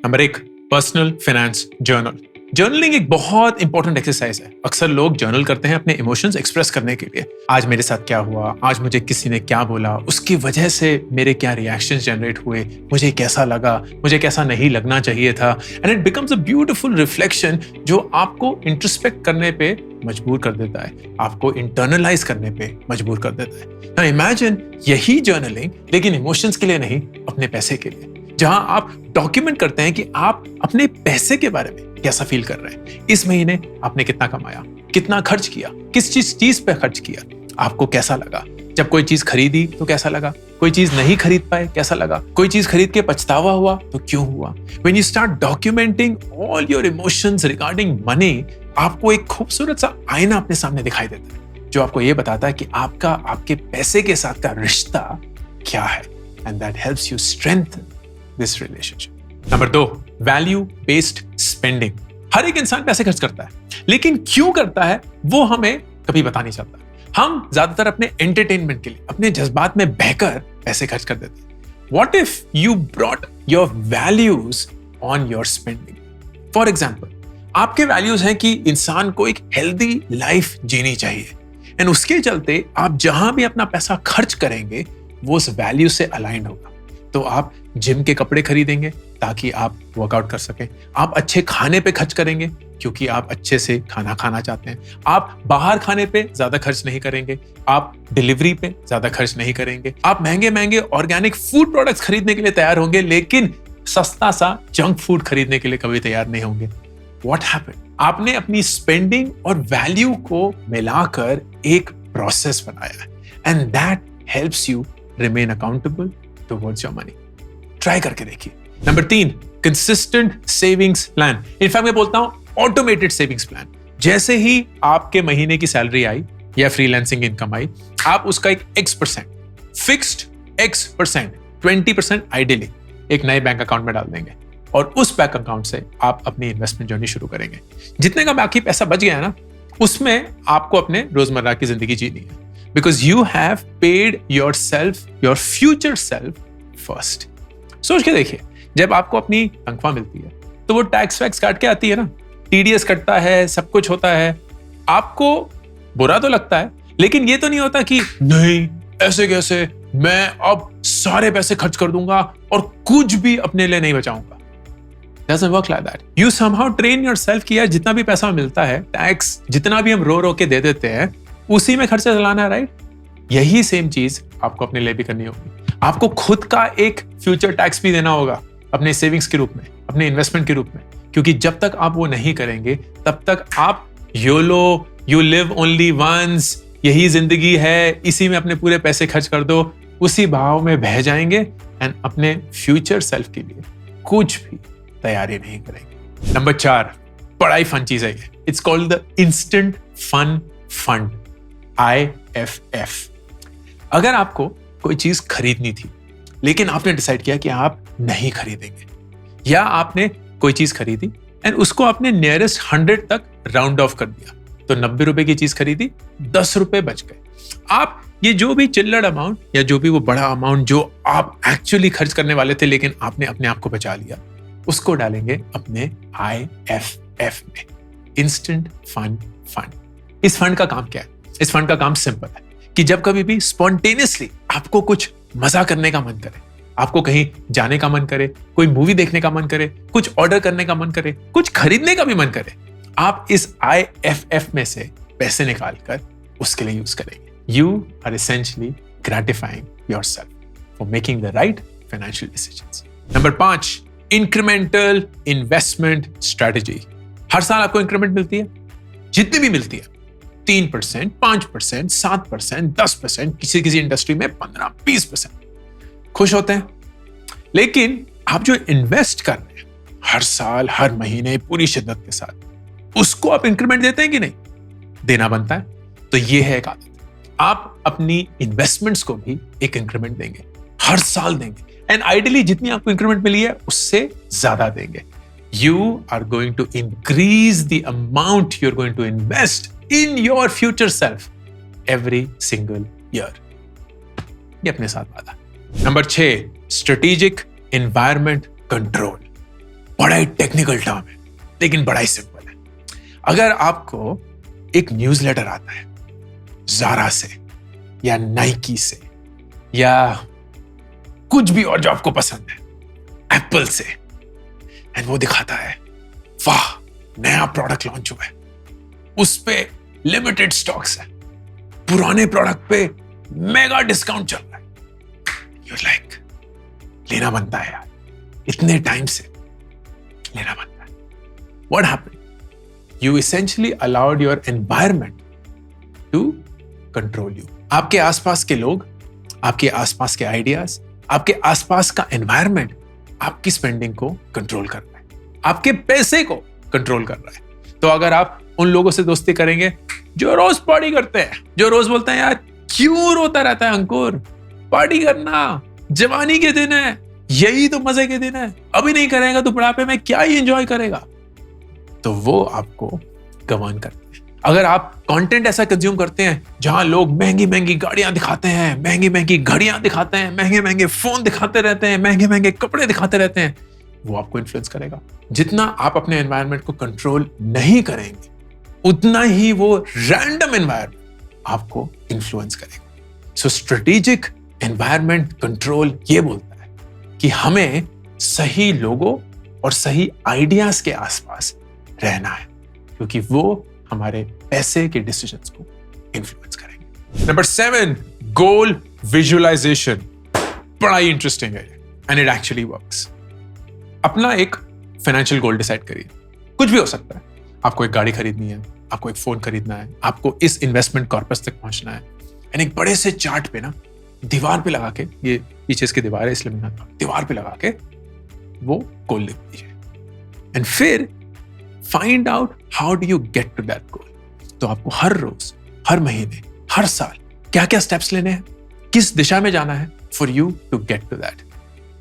Number 1, personal finance journal. Journaling एक बहुत important exercise है। अक्सर लोग जर्नल करते हैं अपने इमोशंस एक्सप्रेस करने के लिए। आज मेरे साथ क्या हुआ, आज मुझे किसी ने क्या बोला, उसकी वजह से मेरे क्या रिएक्शंस जनरेट हुए, मुझे कैसा लगा, मुझे कैसा नहीं लगना चाहिए था। And it becomes a beautiful reflection जो आपको इंट्रोस्पेक्ट करने पे मजबूर कर देता है, आपको इंटरनलाइज करने पे मजबूर कर देता है। नाउ इमेजिन यही जर्नलिंग लेकिन इमोशंस के लिए नहीं, अपने पैसे के लिए, जहां आप डॉक्यूमेंट करते हैं कि आप अपने पैसे के बारे में कैसा फील कर रहे हैं। इस महीने आपने कितना कमाया, कितना खर्च किया, किस चीज पे खर्च किया, आपको कैसा लगा, जब कोई चीज खरीदी तो कैसा लगा, कोई चीज नहीं खरीद पाए कैसा लगा, कोई चीज खरीद के पछतावा हुआ तो क्यों हुआ। When you start documenting all your emotions regarding money, आपको एक खूबसूरत सा आईना अपने सामने दिखाई देता है जो आपको ये बताता है कि आपका आपके पैसे के साथ का रिश्ता क्या है। And that helps you strengthen this relationship. Number 2, value based spending. हर एक इंसान पैसे खर्च करता है, लेकिन क्यों करता है वो हमें कभी बता नहीं चलता। हम ज्यादातर अपने एंटरटेनमेंट के लिए, अपने जज्बात में बहकर पैसे खर्च कर देते हैं। What if you brought your values on your spending? For example, आपके वैल्यूज हैं कि इंसान को एक हेल्दी लाइफ जीनी चाहिए, एंड उसके चलते आप जहां भी अपना पैसा खर्च करेंगे वो उस वैल्यू से अलाइन होगा। तो आप जिम के कपड़े खरीदेंगे ताकि आप वर्कआउट कर सकें, आप अच्छे खाने पे खर्च करेंगे क्योंकि आप अच्छे से खाना खाना चाहते हैं, आप बाहर खाने पे ज्यादा खर्च नहीं करेंगे, आप डिलीवरी पे ज्यादा खर्च नहीं करेंगे, आप महंगे महंगे ऑर्गेनिक फूड प्रोडक्ट्स खरीदने के लिए तैयार होंगे, लेकिन सस्ता सा जंक फूड खरीदने के लिए कभी तैयार नहीं होंगे। What happened? आपने अपनी स्पेंडिंग और वैल्यू को मिलाकर एक प्रोसेस बनाया है, and that helps you remain accountable towards your money. Try करके देखिए। Number 3, consistent savings plan. In fact मैं बोलता हूं ऑटोमेटेड सेविंग्स प्लान। जैसे ही आपके महीने की सैलरी आई या फ्रीलांसिंग इनकम आई, आप उसका एक X% फिक्स्ड X%, 20% आइडियली एक नए बैंक अकाउंट में डाल देंगे, और उस बैंक अकाउंट से आप अपनी इन्वेस्टमेंट जर्नी शुरू करेंगे। जितने का बाकी पैसा बच गया ना, उसमें आपको अपने रोजमर्रा की जिंदगी जीनी है, because you have paid your self, your future self first. सोच के देखिए, जब आपको अपनी तनख्वाह मिलती है तो वो टैक्स वैक्स काट के आती है ना, TDS कटता है, सब कुछ होता है, आपको बुरा तो लगता है, लेकिन ये तो नहीं होता कि नहीं ऐसे कैसे, मैं अब सारे पैसे खर्च कर दूंगा और कुछ भी अपने लिए नहीं बचाऊंगा। Doesn't work like that. You somehow train yourself कि यार जितना भी पैसा मिलता है, टैक्स जितना भी हम रो रो के दे देते हैं, उसी में खर्चा चलाना है, राइट? यही सेम चीज आपको अपने लिए भी करनी होगी। आपको खुद का एक फ्यूचर टैक्स भी देना होगा अपने सेविंग्स के रूप में, अपने इन्वेस्टमेंट के रूप में, क्योंकि जब तक आप वो नहीं करेंगे तब तक आप YOLO, you live only once, यही जिंदगी है, इसी में अपने पूरे पैसे खर्च कर दो, उसी भाव में बह जाएंगे एंड अपने फ्यूचर सेल्फ के लिए कुछ भी तैयारी नहीं करेंगे। नंबर 4, बड़ा ही फन चीज है ये। It's called the instant fun fund, IFF। अगर आपको कोई चीज खरीदनी थी लेकिन आपने डिसाइड किया कि आप नहीं खरीदेंगे, या आपने कोई चीज खरीदी एंड उसको आपने नियरेस्ट 100 तक राउंड ऑफ कर दिया, तो 90 रुपए की चीज खरीदी, 10 रुपए बच गए। आप ये जो भी चिल्लर अमाउंट या जो भी वो बड़ा अमाउंट जो आप एक्चुअली खर्च करने वाले थे लेकिन आपने अपने आप को बचा लिया, उसको डालेंगे अपने IFF में, इंस्टेंट फन फंड। इस फंड का काम क्या है? इस फंड का काम सिंपल है कि जब कभी भी स्पॉन्टेनियसली आपको कुछ मजा करने का मन करे, आपको कहीं जाने का मन करे, कोई मूवी देखने का मन करे, कुछ ऑर्डर करने का मन करे, कुछ खरीदने का भी मन करे, आप इस IFF में से पैसे निकालकर उसके लिए यूज करेंगे। You are essentially gratifying yourself for making the right financial decisions. Number 5, incremental investment strategy. हर साल आपको इंक्रीमेंट मिलती है, जितनी भी मिलती है, 3%, 5%, 7%, 10%, किसी इंडस्ट्री में 15-20%। खुश होते हैं, लेकिन आप जो इन्वेस्ट कर रहे हैं हर साल, हर महीने, पूरी शिद्दत के साथ, उसको आप इंक्रीमेंट देते हैं कि नहीं? देना बनता है। तो ये है एक आदत, आप अपनी इन्वेस्टमेंट्स को भी एक इंक्रीमेंट देंगे, हर साल देंगे, एंड आइडियली जितनी आपको इंक्रीमेंट मिली है उससे ज्यादा देंगे। You are going to increase the amount you're going to invest in your future self every single year. ये अपने साथ वादा। Number 6, strategic environment control. बड़ा ही टेक्निकल टर्म है, लेकिन बड़ा ही सिंपल है। अगर आपको एक न्यूज़लेटर आता है ज़ारा से या नाइकी से या कुछ भी और जो आपको पसंद है, एप्पल से, एंड वो दिखाता है वाह नया प्रोडक्ट लॉन्च हुआ है, उस पे लिमिटेड स्टॉक्स है, पुराने प्रोडक्ट पे मेगा डिस्काउंट चल रहा है, यू लाइक लेना बनता है यार, इतने टाइम से लेना बनता है। What happened? You essentially allowed your environment to control you. आपके आसपास के लोग, आपके आसपास के आइडियाज, आपके आसपास का एनवायरनमेंट आपकी स्पेंडिंग को कंट्रोल कर रहा है, आपके पैसे को कंट्रोल कर रहा है। तो अगर आप उन लोगों से दोस्ती करेंगे जो रोज पार्टी करते हैं, जो रोज बोलते हैं यार क्यों रोता रहता है अंकुर, पार्टी करना, जवानी के दिन है, यही तो मजे के दिन है, अभी नहीं करेगा तो बुढ़ापे में क्या ही एंजॉय करेगा, तो वो आपको गवान करते हैं। अगर आप कंटेंट ऐसा कंज्यूम करते हैं जहां लोग महंगी महंगी गाड़ियां दिखाते हैं, महंगी महंगी घड़ियां दिखाते हैं, महंगे महंगे फोन दिखाते रहते हैं, महंगे महंगे कपड़े दिखाते रहते हैं, वो आपको इन्फ्लुएंस करेगा। जितना आप अपने एनवायरनमेंट को कंट्रोल नहीं करेंगे उतना ही वो रैंडम एनवायरनमेंट आपको इन्फ्लुएंस करेगा। सो स्ट्रेटेजिक एनवायरनमेंट कंट्रोल ये बोलता है कि हमें सही लोगों और सही आइडियाज के आसपास रहना है, क्योंकि वो हमारे पैसे के डिसीजंस को इन्फ्लुएंस करेंगे। नंबर 7, गोल विजुअलाइजेशन। बड़ा ही इंटरेस्टिंग है एंड इट एक्चुअली वर्क्स। अपना एक फाइनेंशियल गोल डिसाइड करिए, कुछ भी हो सकता है। आपको एक गाड़ी खरीदनी है, आपको एक फोन खरीदना है, आपको इस इन्वेस्टमेंट कॉर्पस तक पहुंचना है, एंड एक बड़े से चार्ट पे ना दीवार पे लगा के, ये पीछे इसकी दीवार है इसलिए मैं दीवार पे लगा के वो गोल लिख दीजिए, एंड फिर find out how do you get to that goal. तो आपको हर रोज, हर महीने, हर साल क्या क्या स्टेप्स लेने हैं, किस दिशा में जाना है for you to get to that,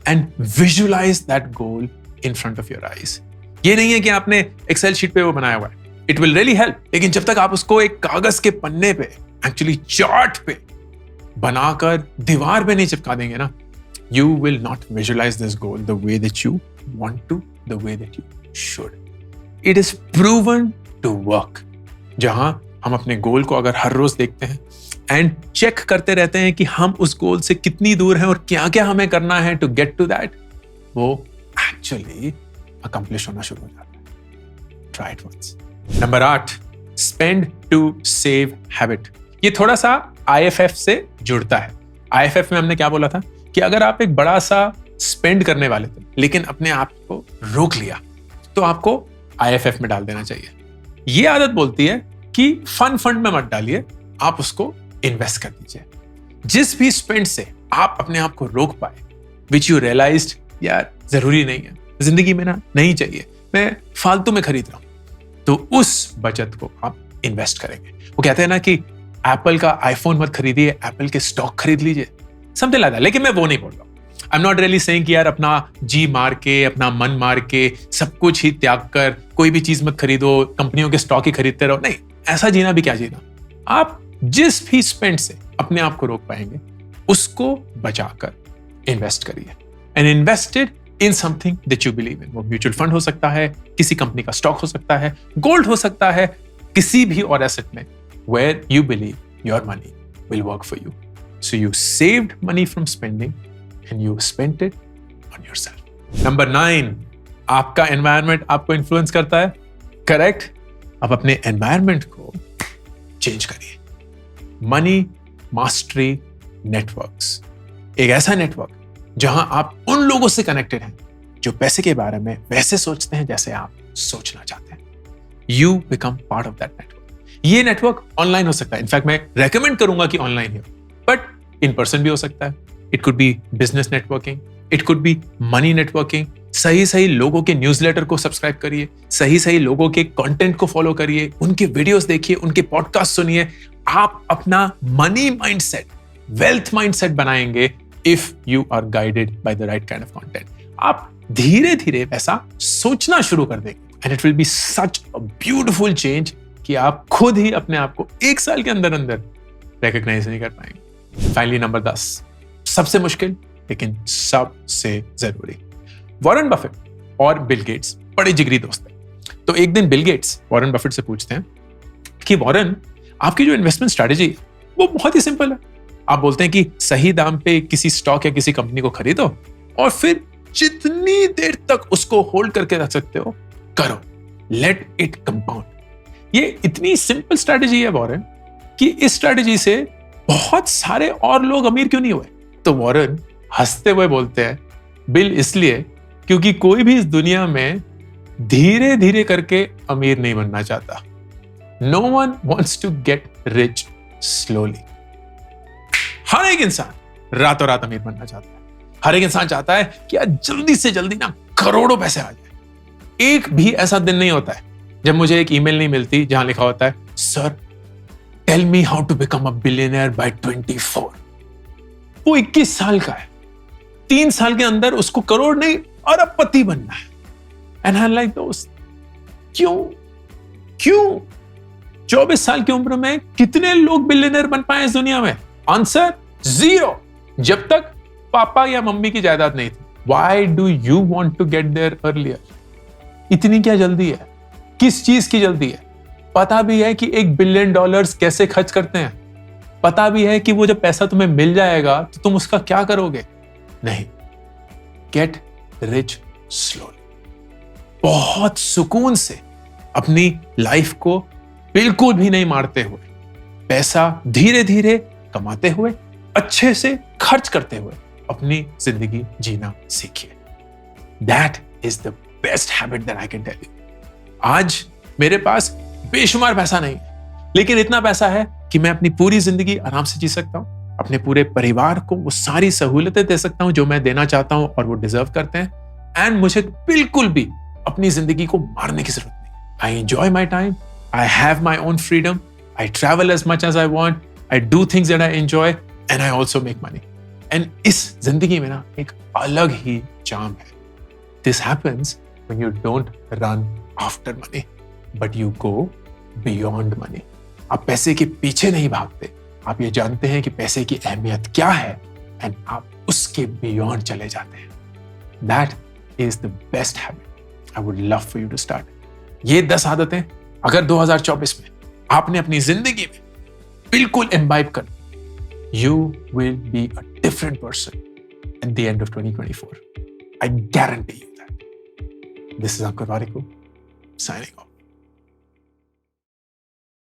and visualise that goal in front of your eyes. ये नहीं है कि आपने एक्सेल शीट पे वो बनाया हुआ है, इट विल रियली हेल्प, लेकिन जब तक आप उसको एक कागज के पन्ने पे, एक्चुअली चार्ट पे बनाकर दीवार पे नहीं चिपका देंगे ना, you will not visualize this goal the way that you want to, the way that you should. It is proven to work. जहां हम अपने गोल को अगर हर रोज देखते हैं एंड चेक करते रहते हैं कि हम उस गोल से कितनी दूर हैं और क्या क्या हमें करना है टू गेट टू दैट, वो एक्चुअली अकम्प्लिश होना शुरू हो जाता है। Try it once. Number 8, spend to save habit. ये थोड़ा सा IFF से जुड़ता है। IFF में हमने क्या बोला था कि अगर आप एक बड़ा सा स्पेंड करने वाले थे लेकिन अपने आप को रोक लिया तो आपको IFF में डाल देना चाहिए। ये आदत बोलती है कि फन फंड में मत डालिए, आप उसको इन्वेस्ट कर दीजिए। जिस भी स्पेंड से आप अपने आप को रोक पाए, विच यू रियलाइज्ड यार जरूरी नहीं है, जिंदगी में ना नहीं चाहिए, मैं फालतू में खरीद रहा हूं, तो उस बचत को आप इन्वेस्ट करेंगे। वो कहते हैं ना कि एप्पल का आईफोन मत खरीदिए, एप्पल के स्टॉक खरीद लीजिए, समथिंग लाइक दैट। लेकिन मैं वो नहीं बोल रहा हूं। I am not really saying कि यार अपना जी मार के, अपना मन मार के, सब कुछ ही त्याग कर कोई भी चीज मत खरीदो, कंपनियों के स्टॉक ही खरीदते रहो। नहीं, ऐसा जीना भी क्या जीना। आप जिस भी स्पेंड से अपने आप को रोक पाएंगे उसको बचाकर इन्वेस्ट करिए, and invested in something that you believe in. वो म्यूचुअल फंड हो सकता है, किसी कंपनी का स्टॉक हो सकता है, गोल्ड हो सकता है, किसी भी और एसेट में where you believe your money will work for you. So you saved money from spending and you spent it on yourself. Number 9, आपका environment आपको influence करता है। Correct? आप अपने environment को change करिए। Money Mastery Networks, एक ऐसा नेटवर्क जहां आप उन लोगों से कनेक्टेड हैं जो पैसे के बारे में वैसे सोचते हैं जैसे आप सोचना चाहते हैं। You become part of that network. ये नेटवर्क ऑनलाइन हो सकता है, इनफैक्ट मैं रेकमेंड करूंगा कि ऑनलाइन हो, बट इन पर्सन भी हो सकता है। It could be business networking, it could be money networking. सही सही लोगों के न्यूज़लेटर को सब्सक्राइब करिए, सही सही लोगों के कंटेंट को फॉलो करिए, उनके वीडियोस देखिए, उनके पॉडकास्ट सुनिए। आप अपना मनी माइंडसेट, वेल्थ माइंडसेट बनाएंगे if you are guided by the right kind of content. आप धीरे धीरे वैसा सोचना शुरू कर देंगे, and it will be such a beautiful change कि आप खुद ही अपने आप को 1 साल के अंदर अंदर रिकॉग्नाइज नहीं कर पाएंगे। फाइनली नंबर 10, सबसे मुश्किल लेकिन सबसे जरूरी। वॉरेन बफेट और बिल गेट्स बड़े जिगरी दोस्त हैं। तो एक दिन बिल गेट्स वॉरेन बफेट से पूछते हैं कि वॉरेन, आपकी जो इन्वेस्टमेंट स्ट्रेटेजी है वो बहुत ही सिंपल है। आप बोलते हैं कि सही दाम पे किसी स्टॉक या किसी कंपनी को खरीदो और फिर जितनी देर तक उसको होल्ड करके रख सकते हो करो, लेट इट कंपाउंड। ये इतनी सिंपल स्ट्रेटेजी है वॉरेन कि इस स्ट्रेटेजी से बहुत सारे और लोग अमीर क्यों नहीं हुए? तो वॉरेन हंसते हुए बोलते हैं, बिल, इसलिए क्योंकि कोई भी इस दुनिया में धीरे धीरे करके अमीर नहीं बनना चाहता। No one wants to get rich slowly. हर एक इंसान रातों रात अमीर बनना चाहता है। हर एक इंसान चाहता है कि यार जल्दी से जल्दी ना करोड़ों पैसे आ जाए। एक भी ऐसा दिन नहीं होता है जब मुझे एक ईमेल नहीं मिलती जहां लिखा होता है, sir tell me how to become a billionaire by 24। वो 21 साल का है, 3 साल के अंदर उसको करोड़ नहीं अरबपति बनना है। एंड आई लाइक दोस्त, क्यों 24 साल की उम्र में कितने लोग बिलियनियर बन पाए इस दुनिया में? आंसर 0। जब तक पापा या मम्मी की जायदाद नहीं थी। Why do you want to get there earlier? इतनी क्या जल्दी है? किस चीज की जल्दी है? पता भी है कि $1 बिलियन कैसे खर्च करते हैं। पता भी है कि वो जब पैसा तुम्हें मिल जाएगा तो तुम उसका क्या करोगे? नहीं, गेट रिच स्लोली। बहुत सुकून से अपनी लाइफ को बिल्कुल भी नहीं मारते हुए, पैसा धीरे धीरे कमाते हुए, अच्छे से खर्च करते हुए अपनी जिंदगी जीना सीखिए। That is the best habit that I can tell you. आज मेरे पास बेशुमार पैसा नहीं है, लेकिन इतना पैसा है कि मैं अपनी पूरी जिंदगी आराम से जी सकता हूं। अपने पूरे परिवार को वो सारी सहूलतें दे सकता हूं जो मैं देना चाहता हूं और वो डिजर्व करते हैं। एंड मुझे बिल्कुल भी अपनी जिंदगी को मारने की जरूरत नहीं। I enjoy my time, I have my own freedom, I travel as much as I want, I do things that I enjoy and I also make money. And इस जिंदगी में ना एक अलग ही चार्म है। This happens when you don't run after money but you go beyond money. आप पैसे के पीछे नहीं भागते, आप ये जानते हैं कि पैसे की अहमियत क्या है एंड आप उसके बियॉन्ड चले जाते हैं। That is the best habit I would love for you to start. ये 10 आदतें अगर 2024 में आपने अपनी जिंदगी में बिल्कुल इम्बाइब कर, you will be a different person at the end of 2024. I guarantee you that. This is Ankur Warikoo, signing off.